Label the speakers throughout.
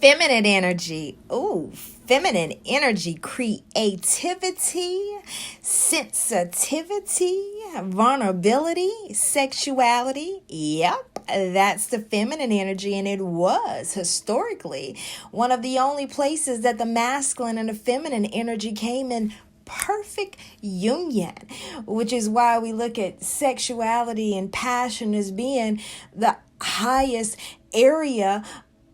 Speaker 1: Feminine energy. Ooh, feminine energy, creativity, sensitivity, vulnerability, sexuality. Yep, that's the feminine energy, and it was historically one of the only places that the masculine and the feminine energy came in perfect union, which is why we look at sexuality and passion as being the highest area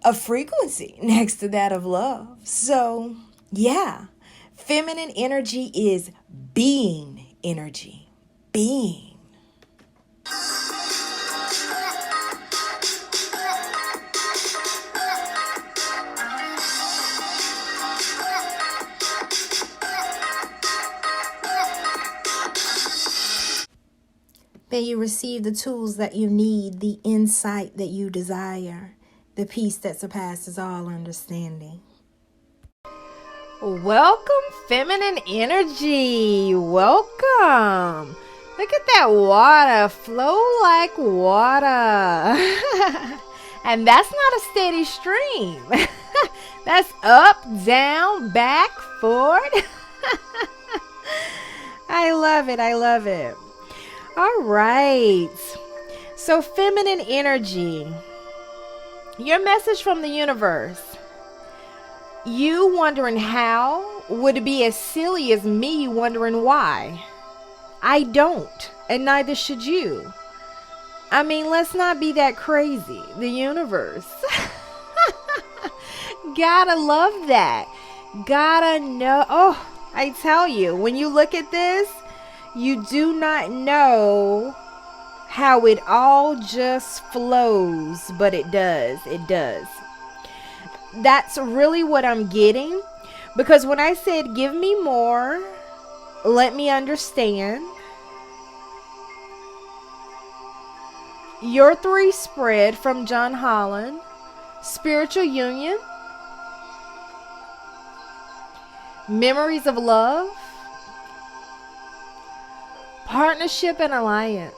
Speaker 1: of frequency next to that of love. So, yeah, feminine energy is being energy. Being. May you receive the tools that you need, the insight that you desire, the peace that surpasses all understanding. Welcome, feminine energy. Welcome. Look at that water. Flow like water. And that's not a steady stream. That's up, down, back, forward. I love it. I love it. All right. So feminine energy. Your message from the universe. You wondering how would it be as silly as me wondering why? I don't, and neither should you. I mean, let's not be that crazy. The universe. Gotta love that. Gotta know. Oh, I tell you, when you look at this, you do not know how it all just flows, but it does. It does. That's really what I'm getting, because when I said give me more, let me understand, your 3 spread from John Holland, spiritual union, memories of love, partnership and alliance.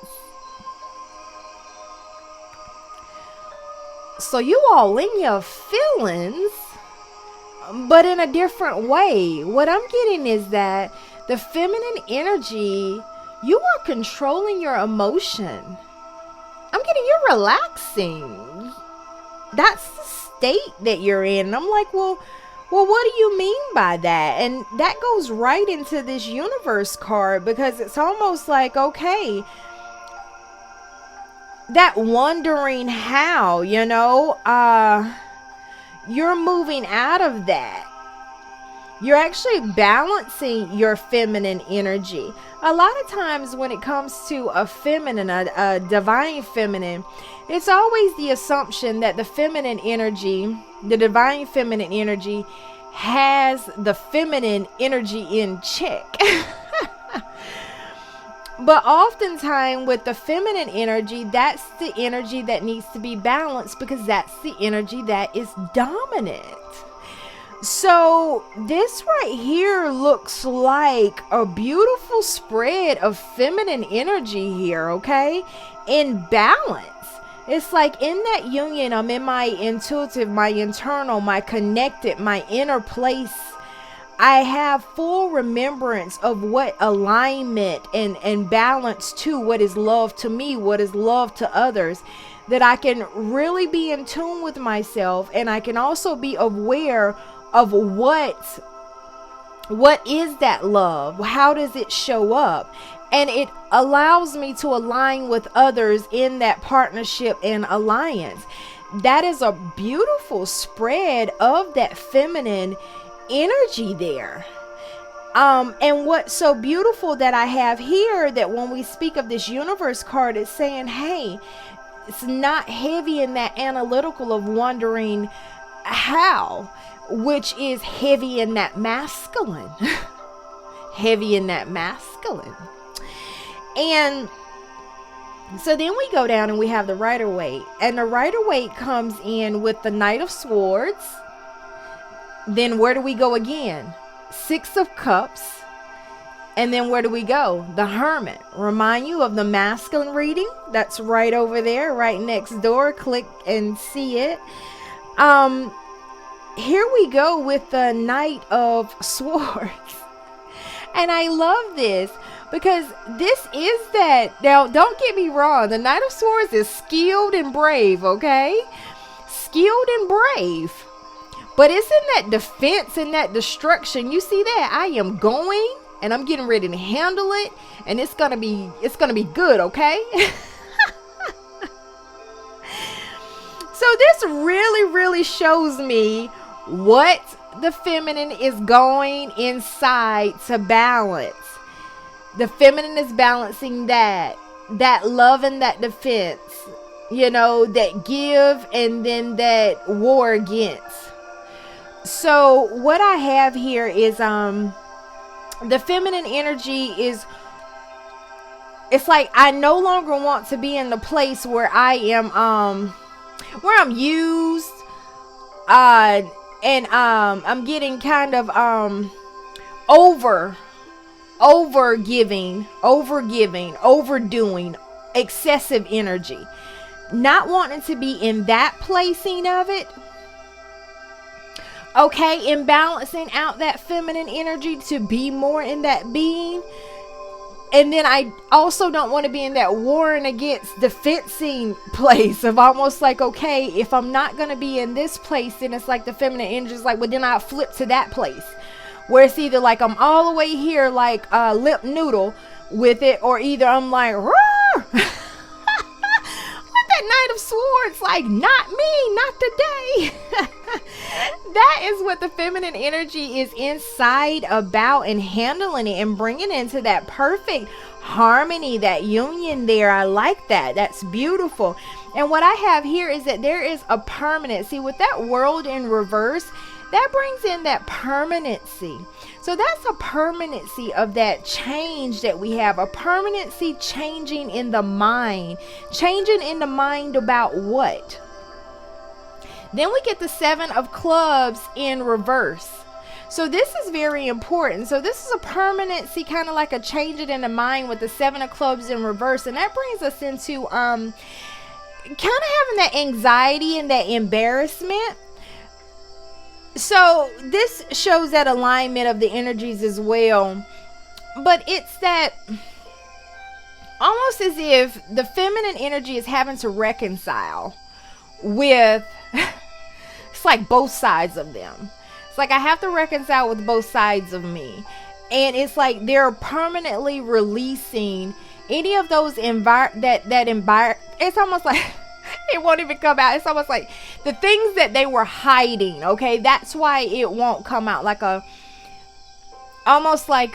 Speaker 1: So you all in your feelings, but in a different way. What I'm getting is that the feminine energy, you are controlling your emotion. I'm getting you relaxing. That's the state that you're in. And I'm like, well, what do you mean by that? And that goes right into this universe card, because it's almost like, okay, that wondering how, you're moving out of that. You're actually balancing your feminine energy. A lot of times when it comes to a feminine, a divine feminine, it's always the assumption that the feminine energy, the divine feminine energy, has the feminine energy in check. But oftentimes with the feminine energy, that's the energy that needs to be balanced, because that's the energy that is dominant. So this right here looks like a beautiful spread of feminine energy here, okay? In balance. It's like in that union, I'm in my intuitive, my internal, my connected, my inner place. I have full remembrance of what alignment and balance to what is love to me, what is love to others, that I can really be in tune with myself, and I can also be aware of what is that love? How does it show up? And it allows me to align with others in that partnership and alliance. That is a beautiful spread of that feminine energy there. And what's so beautiful that I have here, that when we speak of this universe card, it's saying, hey, it's not heavy in that analytical of wondering how, which is heavy in that masculine. Heavy in that masculine. And so then we go down and we have the Rider-Waite, and the Rider-Waite comes in with the Knight of Swords. Then where do we go again? 6 of Cups. And then where do we go? The Hermit. Remind you of the masculine reading. That's right over there, right next door. Click and see it. here we go with the Knight of Swords. And I love this because this is that. Now, don't get me wrong. The Knight of Swords is skilled and brave, okay? Skilled and brave. But it's in that defense and that destruction. You see that? I am going and I'm getting ready to handle it. And it's gonna be good, okay? So this really shows me what the feminine is going inside to balance. The feminine is balancing that love and that defense, that give and then that war against. So what I have here is the feminine energy is, it's like I no longer want to be in the place where I am where I'm used and I'm getting kind of overgiving, overdoing, excessive energy. Not wanting to be in that placing of it. Okay, in balancing out that feminine energy to be more in that being. And then I also don't want to be in that warring against defensing place of almost like, okay, if I'm not going to be in this place, then it's like the feminine energy is like, well, then I'll flip to that place. Where it's either like I'm all the way here like a lip noodle with it, or either I'm like, roar! That Knight of Swords, like, not me, not today. That is what the feminine energy is inside about, and handling it and bringing it into that perfect harmony, that union there. I like that. That's beautiful. And what I have here is that there is a permanency with that world in reverse. That brings in that permanency. So that's a permanency of that change that we have. A permanency changing in the mind. Changing in the mind about what? Then we get the 7 of Clubs in reverse. So this is very important. So this is a permanency, kind of like a changing in the mind with the 7 of Clubs in reverse. And that brings us into kind of having that anxiety and that embarrassment. So this shows that alignment of the energies as well. But it's that almost as if the feminine energy is having to reconcile with, it's like both sides of them. It's like I have to reconcile with both sides of me. And it's like they're permanently releasing any of those it's almost like it won't even come out. It's almost like the things that they were hiding, okay? That's why it won't come out, like almost like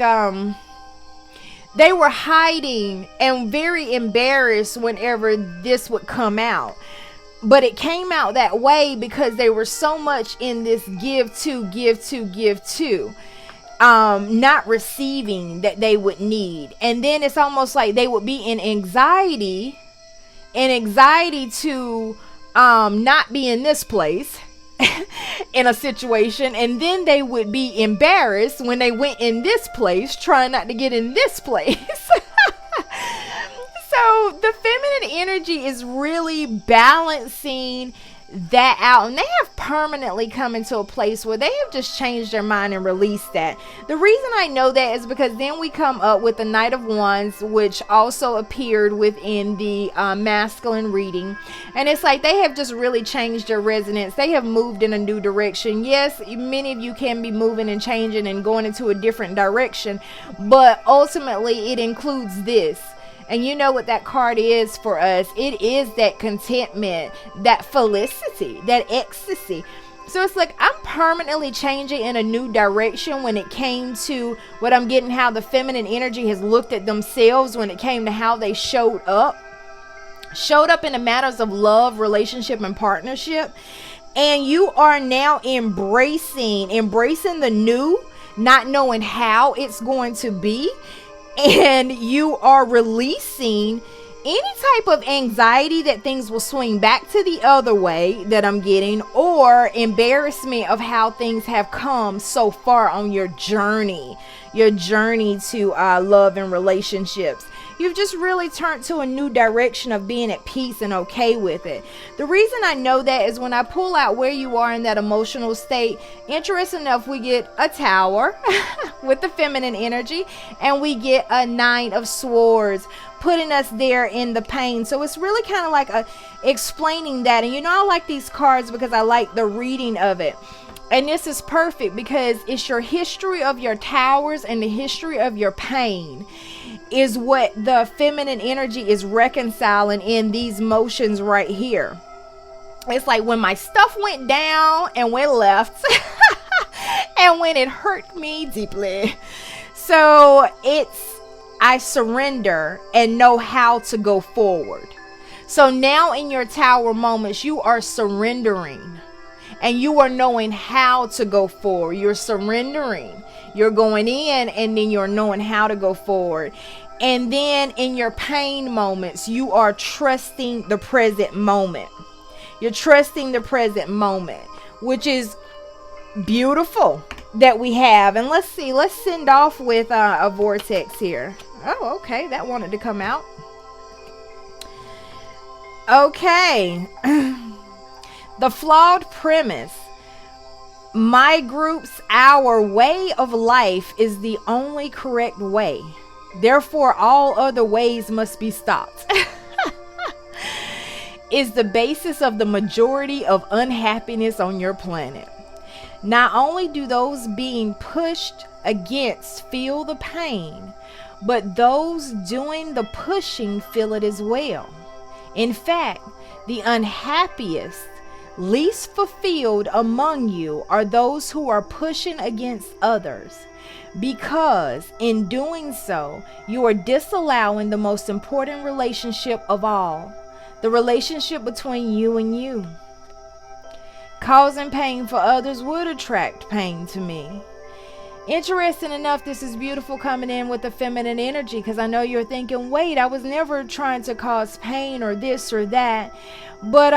Speaker 1: they were hiding and very embarrassed whenever this would come out. But it came out that way because they were so much in this give to, not receiving that they would need. And then it's almost like they would be in anxiety to not be in this place in a situation, and then they would be embarrassed when they went in this place trying not to get in this place. So the feminine energy is really balancing that out, and they have permanently come into a place where they have just changed their mind and released that. The reason I know that is because then we come up with the Knight of Wands, which also appeared within the masculine reading, and it's like they have just really changed their resonance. They have moved in a new direction. Yes, many of you can be moving and changing and going into a different direction, but ultimately it includes this. And you know what that card is for us. It is that contentment, that felicity, that ecstasy. So it's like I'm permanently changing in a new direction when it came to what I'm getting, how the feminine energy has looked at themselves when it came to how they showed up in the matters of love, relationship, and partnership. And you are now embracing the new, not knowing how it's going to be. And you are releasing any type of anxiety that things will swing back to the other way that I'm getting, or embarrassment of how things have come so far on your journey to love and relationships. You've just really turned to a new direction of being at peace and okay with it. The reason I know that is when I pull out where you are in that emotional state, interesting enough, we get a Tower with the feminine energy, and we get a Nine of Swords, putting us there in the pain. So it's really kind of like explaining that. And I like these cards because I like the reading of it. And this is perfect because it's your history of your towers and the history of your pain is what the feminine energy is reconciling in these motions right here. It's like when my stuff went down and went left and when it hurt me deeply. So I surrender and know how to go forward. So now in your Tower moments, you are surrendering. And you are knowing how to go forward. You're surrendering. You're going in and then you're knowing how to go forward. And then in your pain moments, you are trusting the present moment. You're trusting the present moment, which is beautiful that we have. And let's see. Let's send off with a vortex here. Oh, okay. That wanted to come out. Okay. The flawed premise. My group's, our way of life is the only correct way. Therefore, all other ways must be stopped. Is the basis of the majority of unhappiness on your planet. Not only do those being pushed against feel the pain, but those doing the pushing feel it as well. In fact, the unhappiest, least fulfilled among you are those who are pushing against others, because in doing so, you are disallowing the most important relationship of all, the relationship between you and you. Causing pain for others would attract pain to me. Interesting enough, this is beautiful coming in with the feminine energy, because I know you're thinking, wait, I was never trying to cause pain or this or that. But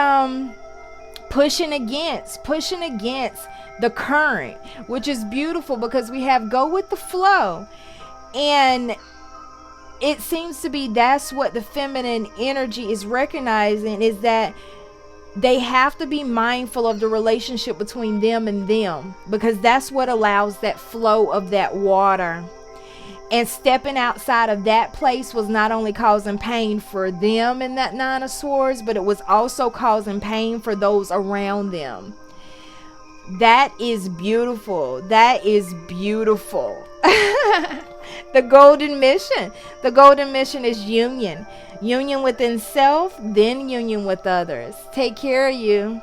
Speaker 1: pushing against the current, which is beautiful because we have go with the flow. And it seems to be that's what the feminine energy is recognizing, is that they have to be mindful of the relationship between them and them, because that's what allows that flow of that water. And stepping outside of that place was not only causing pain for them in that Nine of Swords, but it was also causing pain for those around them. That is beautiful. That is beautiful. The golden mission. The golden mission is union. Union within self, then union with others. Take care of you.